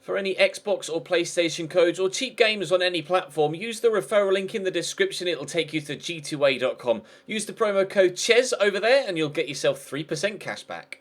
For any Xbox or PlayStation codes or cheap games on any platform, use the referral link in the description. It'll take you to g2a.com. Use the promo code CHES over there and you'll get yourself 3% cash back.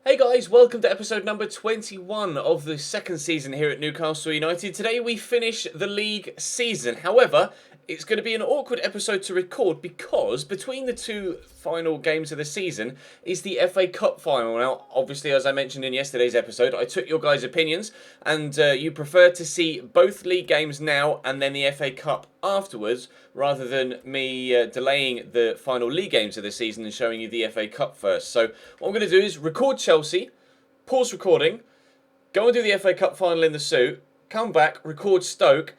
Hey guys, welcome to episode number 21 of the second season here at Newcastle United. Today we finish the league season. However, it's going to be an awkward episode to record because between the two final games of the season is the FA Cup final. Now, obviously, as I mentioned in yesterday's episode, I took your guys' opinions and you prefer to see both league games now and then the FA Cup afterwards rather than me delaying the final league games of the season and showing you the FA Cup first. So what I'm going to do is record Chelsea, pause recording, go and do the FA Cup final in the suit, come back, record Stoke,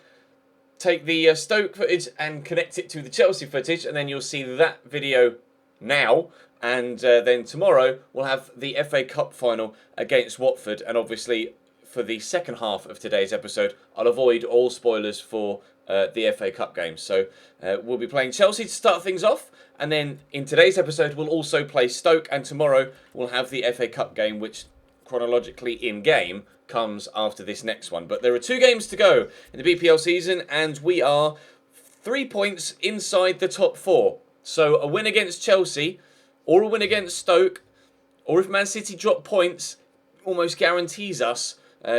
take the Stoke footage and connect it to the Chelsea footage, and then you'll see that video now. And then tomorrow we'll have the FA Cup final against Watford. And obviously, for the second half of today's episode, I'll avoid all spoilers for the FA Cup game. So we'll be playing Chelsea to start things off. And then in today's episode, we'll also play Stoke. And tomorrow we'll have the FA Cup game, which chronologically in-game comes after this next one. But there are 2 games to go in the BPL season and we are 3 points inside the top 4. So a win against Chelsea or a win against Stoke, or if Man City drop points, almost guarantees us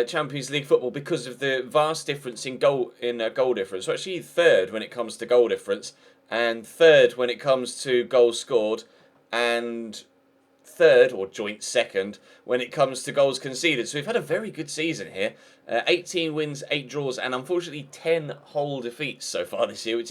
Champions League football because of the vast difference in goal difference. So actually third when it comes to goal difference and third when it comes to goals scored and third, or joint second, when it comes to goals conceded. So we've had a very good season here. 18 wins, 8 draws, and unfortunately 10 whole defeats so far this year,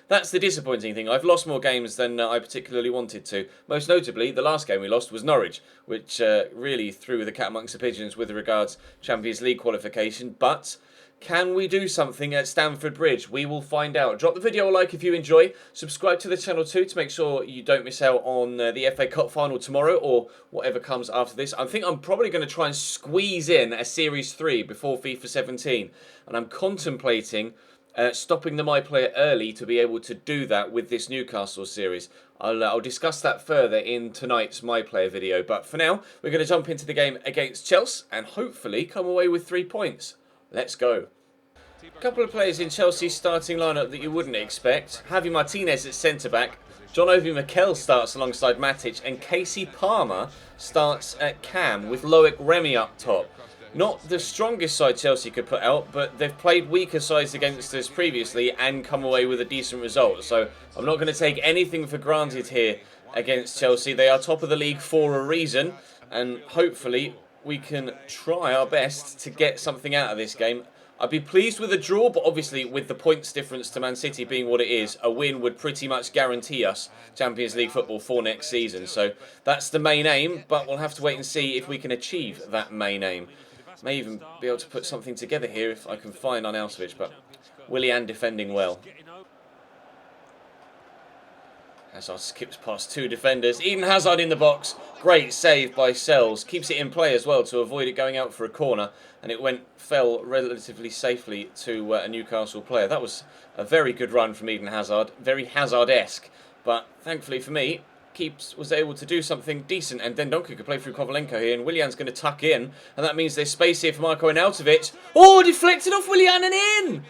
that's the disappointing thing. I've lost more games than I particularly wanted to. Most notably, the last game we lost was Norwich, which really threw the cat amongst the pigeons with regards Champions League qualification. But can we do something at Stamford Bridge? We will find out. Drop the video a like if you enjoy. Subscribe to the channel too to make sure you don't miss out on the FA Cup final tomorrow or whatever comes after this. I think I'm probably going to try and squeeze in a Series 3 before FIFA 17. And I'm contemplating stopping the My Player early to be able to do that with this Newcastle series. I'll discuss that further in tonight's My Player video. But for now, we're going to jump into the game against Chelsea and hopefully come away with 3 points. Let's go. A couple of players in Chelsea's starting lineup that you wouldn't expect. Javi Martinez at centre-back. John Obi Mikel starts alongside Matic. And Casey Palmer starts at cam with Loic Remy up top. Not the strongest side Chelsea could put out, but they've played weaker sides against us previously and come away with a decent result. So I'm not going to take anything for granted here against Chelsea. They are top of the league for a reason. And hopefully we can try our best to get something out of this game. I'd be pleased with a draw, but obviously with the points difference to Man City being what it is, a win would pretty much guarantee us Champions League football for next season. So that's the main aim, but we'll have to wait and see if we can achieve that main aim. May even be able to put something together here if I can find Arnautovic, but Willian defending well. Hazard skips past 2 defenders. Eden Hazard in the box. Great save by Sells. Keeps it in play as well to avoid it going out for a corner. And it fell relatively safely to a Newcastle player. That was a very good run from Eden Hazard. Very Hazard-esque. But thankfully for me, Keeps was able to do something decent. And then Donkey could play through Kovalenko here. And Willian's going to tuck in. And that means there's space here for Marco Arnautovic. Oh, deflected off Willian and in!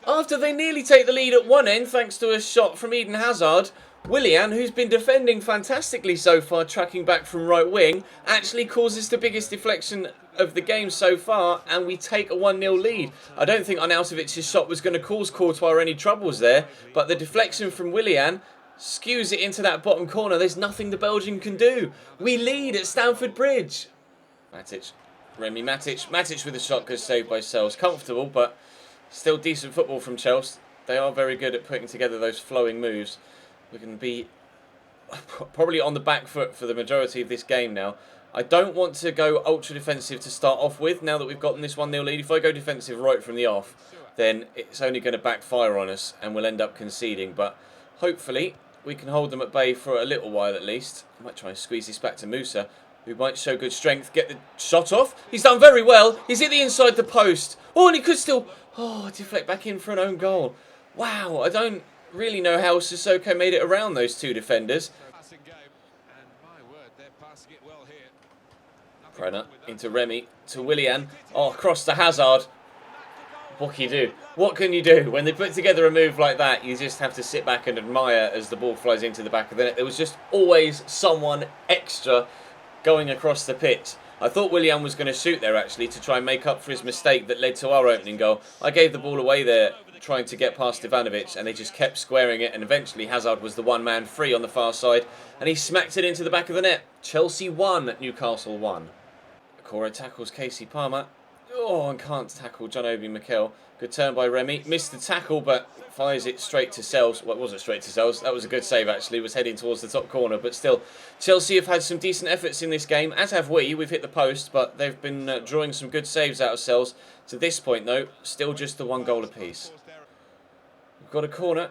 After they nearly take the lead at one end, thanks to a shot from Eden Hazard, Willian, who's been defending fantastically so far, tracking back from right wing, actually causes the biggest deflection of the game so far, and we take a 1-0 lead. I don't think Arnautovic's shot was going to cause Courtois any troubles there, but the deflection from Willian skews it into that bottom corner. There's nothing the Belgian can do. We lead at Stamford Bridge. Matic, Remy Matic. Matic with a shot, good save by Sells. Comfortable, but still decent football from Chelsea. They are very good at putting together those flowing moves. We're going to be probably on the back foot for the majority of this game now. I don't want to go ultra defensive to start off with now that we've gotten this 1-0 lead. If I go defensive right from the off, then it's only going to backfire on us and we'll end up conceding. But hopefully we can hold them at bay for a little while at least. I might try and squeeze this back to Musa, who might show good strength. Get the shot off. He's done very well. He's hit the inside the post. Oh, and he could still deflect back in for an own goal. Wow, I don't really know how Sissoko made it around those 2 defenders. Brenner into Remy, to Willian. Oh, across to Hazard. What can you do? What can you do? When they put together a move like that, you just have to sit back and admire as the ball flies into the back of the net. There was just always someone extra going across the pitch. I thought Willian was going to shoot there, actually, to try and make up for his mistake that led to our opening goal. I gave the ball away there, trying to get past Ivanovic, and they just kept squaring it, and eventually Hazard was the one man free on the far side, and he smacked it into the back of the net. Chelsea 1, Newcastle 1. Cora tackles Casey Palmer. Oh, and can't tackle John Obi Mikel. Good turn by Remy. Missed the tackle, but fires it straight to Sells. Well, it wasn't straight to Sells. That was a good save, actually. It was heading towards the top corner. But still, Chelsea have had some decent efforts in this game, as have we. We've hit the post, but they've been drawing some good saves out of Sells. To this point, though, still just the 1 goal apiece. We've got a corner.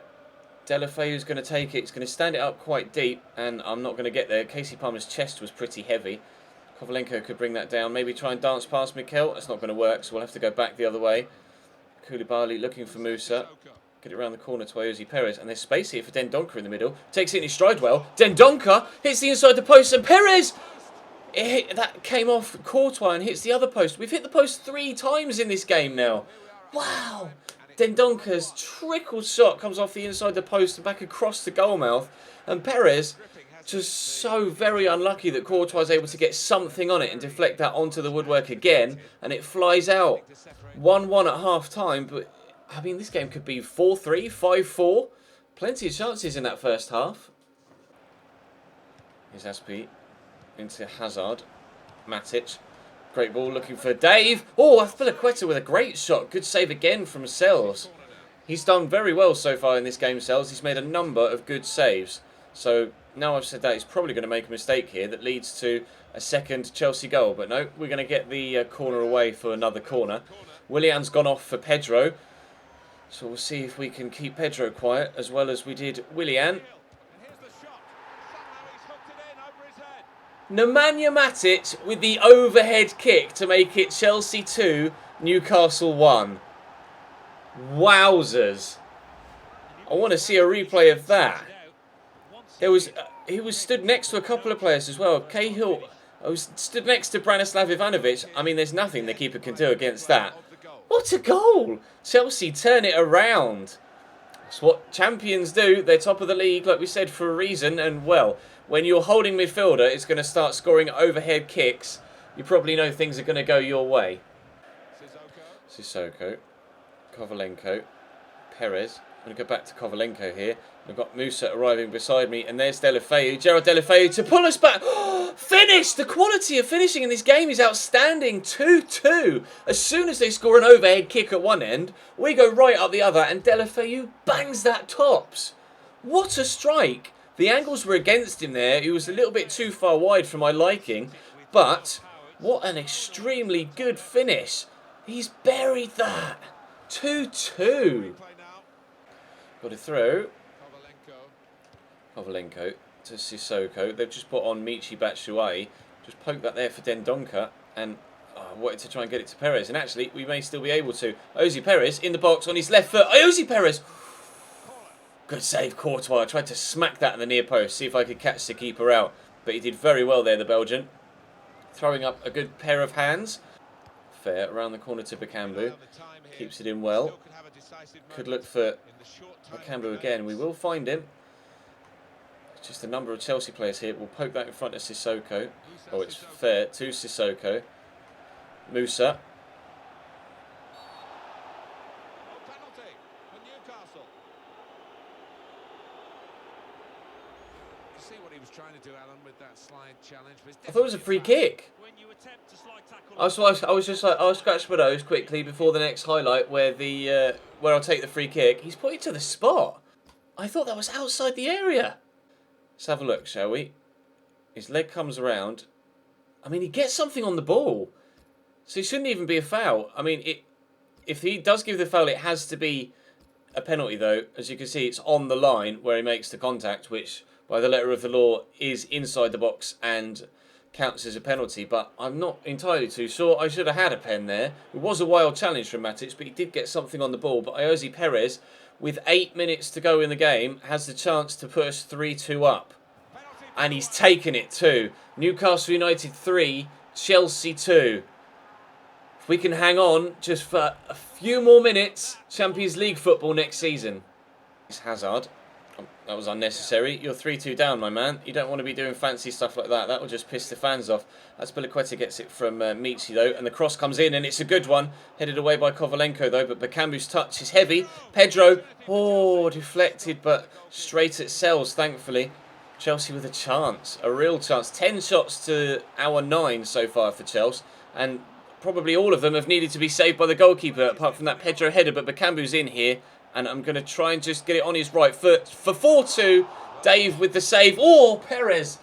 Delafeu's going to take it. He's going to stand it up quite deep, and I'm not going to get there. Casey Palmer's chest was pretty heavy. Kovalenko could bring that down. Maybe try and dance past Mikel. That's not going to work, so we'll have to go back the other way. Koulibaly looking for Musa. Get it around the corner to Ayoze Perez. And there's space here for Dendoncker in the middle. Takes it in his stride well. Dendoncker hits the inside the post, and Perez! That came off Courtois and hits the other post. We've hit the post 3 times in this game now. Wow! Dendoncker's trickle shot comes off the inside the post and back across the goal mouth. And Perez, just so very unlucky that Courtois is able to get something on it and deflect that onto the woodwork again, and it flies out. 1-1 at half-time, but, I mean, this game could be 4-3, 5-4. Plenty of chances in that first half. Here's Aspi into Hazard. Matic. Great ball looking for Dave. Oh, Aspilicueta with a great shot. Good save again from Sells. He's done very well so far in this game, Sells. He's made a number of good saves. So, now I've said that, he's probably going to make a mistake here that leads to a second Chelsea goal. But no, we're going to get the corner away for another corner. Willian's gone off for Pedro. So we'll see if we can keep Pedro quiet as well as we did Willian. Nemanja Matic with the overhead kick to make it Chelsea 2, Newcastle 1. Wowzers. I want to see a replay of that. He was stood next to a couple of players as well. Cahill was stood next to Branislav Ivanovic. I mean, there's nothing the keeper can do against that. What a goal! Chelsea turn it around. That's what champions do. They're top of the league, like we said, for a reason. And, well, when your holding midfielder is going to start scoring overhead kicks, you probably know things are going to go your way. Sissoko. Kovalenko. Perez. I'm going to go back to Kovalenko here. I've got Musa arriving beside me, and there's Delafeu. Gerard Delafeu to pull us back. Finish! The quality of finishing in this game is outstanding. 2-2. As soon as they score an overhead kick at one end, we go right up the other, and Delafeu bangs that tops. What a strike. The angles were against him there. He was a little bit too far wide for my liking, but what an extremely good finish. He's buried that. 2-2. Got it through. Kovalenko to Sissoko. They've just put on Michy Batshuayi. Just poked that there for Dendoncker. And wanted to try and get it to Perez. And actually, we may still be able to. Ayoze Perez in the box on his left foot. Ayoze Perez! Good save, Courtois. I tried to smack that in the near post. See if I could catch the keeper out. But he did very well there, the Belgian. Throwing up a good pair of hands. Fair. Around the corner to Bakambu. Keeps it in well. Could look for Bakambu again. We will find him. Just a number of Chelsea players here. We'll poke that in front of Sissoko. Oh, it's fair to Sissoko. Musa. I thought it was a free kick. I was just like, I'll scratch my nose quickly before the next highlight where I'll take the free kick. He's put it to the spot. I thought that was outside the area. Let's have a look, shall we? His leg comes around. I mean, he gets something on the ball. So it shouldn't even be a foul. I mean, if he does give the foul, it has to be a penalty, though. As you can see, it's on the line where he makes the contact, which, by the letter of the law, is inside the box and counts as a penalty. But I'm not entirely too sure. I should have had a pen there. It was a wild challenge from Matic, but he did get something on the ball. But Ayoze Perez, with 8 minutes to go in the game, has the chance to put us 3-2 up. And he's taken it too. Newcastle United 3, Chelsea 2. If we can hang on just for a few more minutes, Champions League football next season. It's Hazard. That was unnecessary. You're 3-2 down, my man. You don't want to be doing fancy stuff like that. That will just piss the fans off. Azpilicueta gets it from Michi, though. And the cross comes in, and it's a good one. Headed away by Kovalenko, though. But Bakambu's touch is heavy. Pedro. Oh, deflected, but straight at Sells, thankfully. Chelsea with a chance. A real chance. 10 shots to our 9 so far for Chelsea. And probably all of them have needed to be saved by the goalkeeper, apart from that Pedro header. But Bakambu's in here. And I'm going to try and just get it on his right foot for 4-2. Dave with the save. Oh, Perez.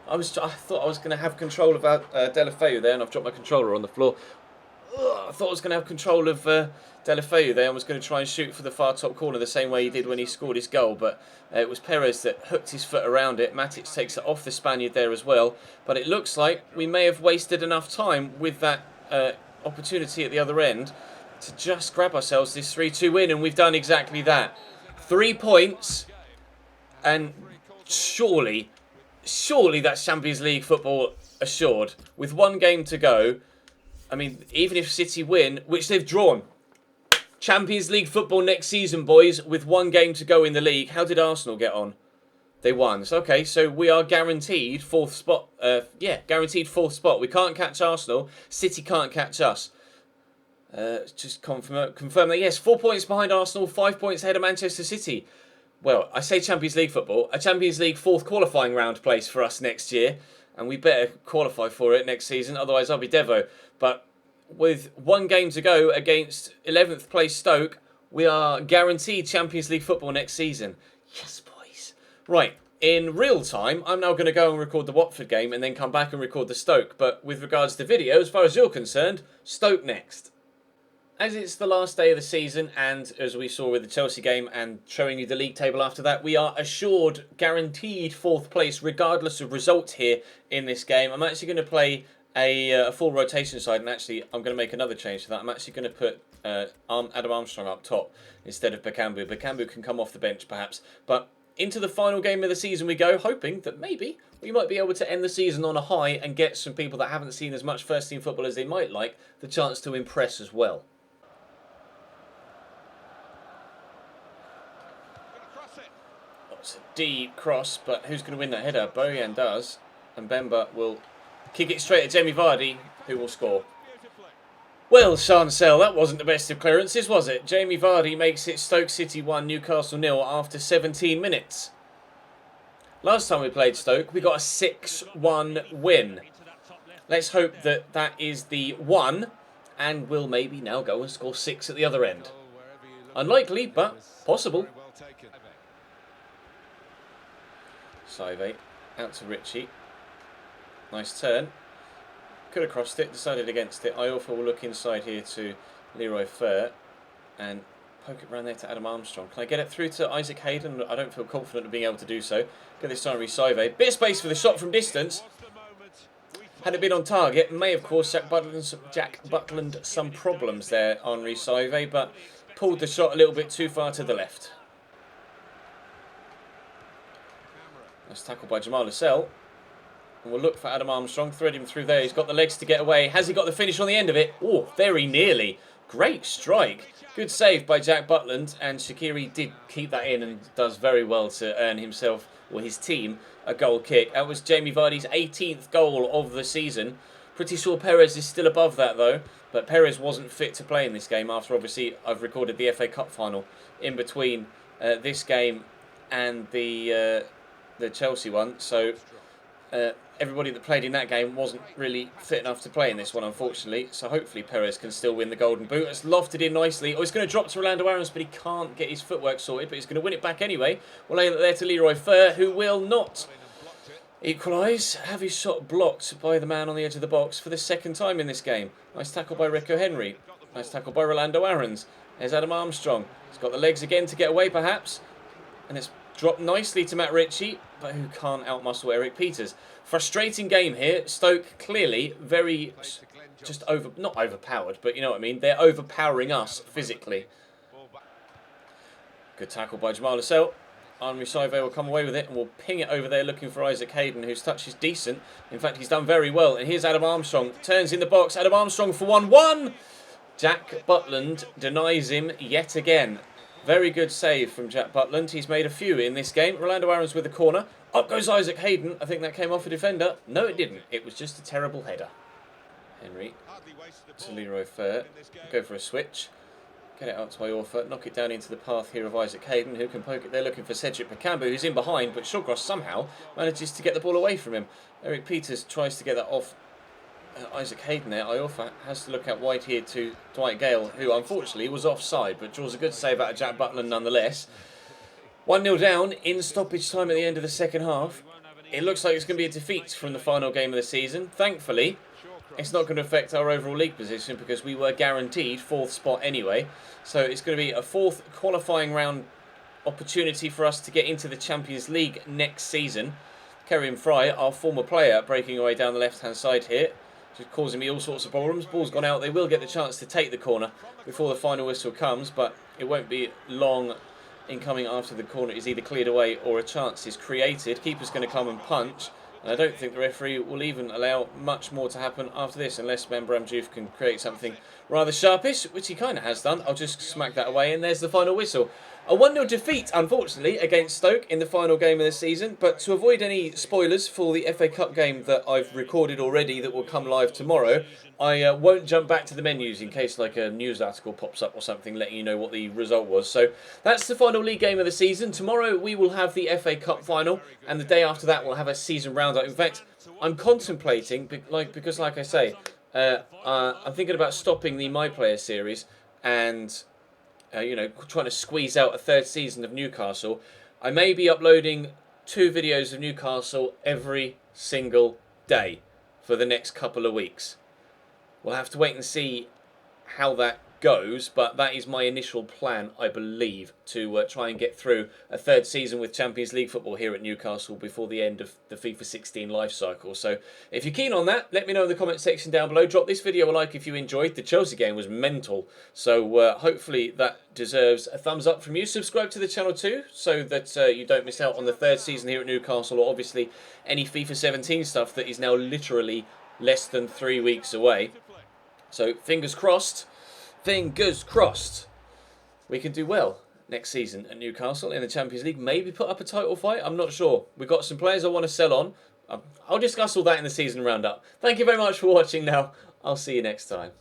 I thought I was going to have control of Deulofeu there, and I've dropped my controller on the floor. I thought I was going to have control of Deulofeu there. I was going to try and shoot for the far top corner the same way he did when he scored his goal. But it was Perez that hooked his foot around it. Matic takes it off the Spaniard there as well. But it looks like we may have wasted enough time with that opportunity at the other end to just grab ourselves this 3-2 win, and we've done exactly that. 3 points, and surely that's Champions League football assured. With 1 game to go, I mean, even if City win, which they've drawn, Champions League football next season, boys, with 1 game to go in the league. How did Arsenal get on? They won. So, okay, so we are guaranteed 4th spot. Guaranteed 4th spot. We can't catch Arsenal. City can't catch us. Just confirm that, yes, 4 points behind Arsenal, 5 points ahead of Manchester City. Well, I say Champions League football, a Champions League 4th qualifying round place for us next year, and we better qualify for it next season, otherwise I'll be Devo. But with 1 game to go against 11th place Stoke, we are guaranteed Champions League football next season. Yes, boys. Right, in real time, I'm now going to go and record the Watford game and then come back and record the Stoke. But with regards to video, as far as you're concerned, Stoke next. As it's the last day of the season, and as we saw with the Chelsea game and showing you the league table after that, we are assured, guaranteed 4th place regardless of result here in this game. I'm actually going to play a full rotation side, and actually I'm going to make another change to that. I'm actually going to put Adam Armstrong up top instead of Bakambu. Bakambu can come off the bench perhaps, but into the final game of the season we go, hoping that maybe we might be able to end the season on a high and get some people that haven't seen as much first team football as they might like the chance to impress as well. It's a deep cross, but who's going to win that header? Bojan does, and Bemba will kick it straight at Jamie Vardy, who will score. Well, Chancel, that wasn't the best of clearances, was it? Jamie Vardy makes it Stoke City 1, Newcastle 0 after 17 minutes. Last time we played Stoke, we got a 6-1 win. Let's hope that that is the 1, and we'll maybe now go and score 6 at the other end. Unlikely, but possible. Saive out to Ritchie. Nice turn. Could have crossed it, decided against it. Iorfa will look inside here to Leroy Fer and poke it round there to Adam Armstrong. Can I get it through to Isaac Hayden? I don't feel confident of being able to do so. Get this time Saive. Bit of space for the shot from distance. Had it been on target, may of course Jack Butland some problems there on Saive, but pulled the shot a little bit too far to the left. Nice tackle by Jamal Lascelles. And we'll look for Adam Armstrong, thread him through there. He's got the legs to get away. Has he got the finish on the end of it? Oh, very nearly. Great strike. Good save by Jack Butland. And Shaqiri did keep that in and does very well to earn himself, or his team, a goal kick. That was Jamie Vardy's 18th goal of the season. Pretty sure Perez is still above that though. But Perez wasn't fit to play in this game after obviously I've recorded the FA Cup final in between this game and the Chelsea one, so everybody that played in that game wasn't really fit enough to play in this one, unfortunately. So hopefully Perez can still win the Golden Boot. It's lofted in nicely. Oh, he's going to drop to Orlando Aarons, but he can't get his footwork sorted. But he's going to win it back anyway. We'll lay it there to Leroy Fer, who will not equalise. Have his shot blocked by the man on the edge of the box for the 2nd time in this game. Nice tackle by Rico Henry. Nice tackle by Orlando Aarons. There's Adam Armstrong. He's got the legs again to get away, perhaps. And it's dropped nicely to Matt Ritchie, but who can't outmuscle Eric Peters. Frustrating game here. Stoke clearly very just not overpowered, but you know what I mean. They're overpowering us physically. Good tackle by Jamal Lascelles. Henri Saivet will come away with it and will ping it over there looking for Isaac Hayden, whose touch is decent. In fact, he's done very well. And here's Adam Armstrong. Turns in the box. Adam Armstrong for 1-1. Jack Butland denies him yet again. Very good save from Jack Butland. He's made a few in this game. Rolando Aarons with the corner. Up goes Isaac Hayden. I think that came off a defender. No, it didn't. It was just a terrible header. Henry to Leroy Fer. Go for a switch. Get it out to Iorfa. Knock it down into the path here of Isaac Hayden, who can poke it there looking for Cedric Bakambu, who's in behind, but Shawcross somehow manages to get the ball away from him. Eric Peters tries to get that off Isaac Hayden there. Iorfa has to look out wide here to Dwight Gale, who unfortunately was offside, but draws a good save out of Jack Butland nonetheless. 1-0 down in stoppage time at the end of the second half. It looks like it's going to be a defeat from the final game of the season. Thankfully, it's not going to affect our overall league position because we were guaranteed 4th spot anyway. So it's going to be a 4th qualifying round opportunity for us to get into the Champions League next season. Kerrion Fry, our former player, breaking away down the left-hand side here, just causing me all sorts of problems. Ball's gone out. They will get the chance to take the corner before the final whistle comes, but it won't be long in coming after the corner is either cleared away or a chance is created. Keeper's going to come and punch. And I don't think the referee will even allow much more to happen after this unless Membram Diouf can create something rather sharpish, which he kind of has done. I'll just smack that away and there's the final whistle. A 1-0 defeat, unfortunately, against Stoke in the final game of the season. But to avoid any spoilers for the FA Cup game that I've recorded already that will come live tomorrow, I won't jump back to the menus in case like a news article pops up or something letting you know what the result was. So that's the final league game of the season. Tomorrow we will have the FA Cup final and the day after that we'll have a season roundup. In fact, I'm contemplating, because like I say, I'm thinking about stopping the My Player series and you know, trying to squeeze out a 3rd season of Newcastle. I may be uploading 2 videos of Newcastle every single day for the next couple of weeks. We'll have to wait and see how that goes, but that is my initial plan, I believe, to try and get through a 3rd season with Champions League football here at Newcastle before the end of the FIFA 16 life cycle. So if you're keen on that, let me know in the comment section down below. Drop this video a like if you enjoyed. The Chelsea game was mental, so hopefully that deserves a thumbs up from you. Subscribe to the channel too, so that you don't miss out on the 3rd season here at Newcastle, or obviously any FIFA 17 stuff that is now literally less than 3 weeks away. So fingers crossed, we can do well next season at Newcastle in the Champions League. Maybe put up a title fight, I'm not sure. We've got some players I want to sell on. I'll discuss all that in the season roundup. Thank you very much for watching now. I'll see you next time.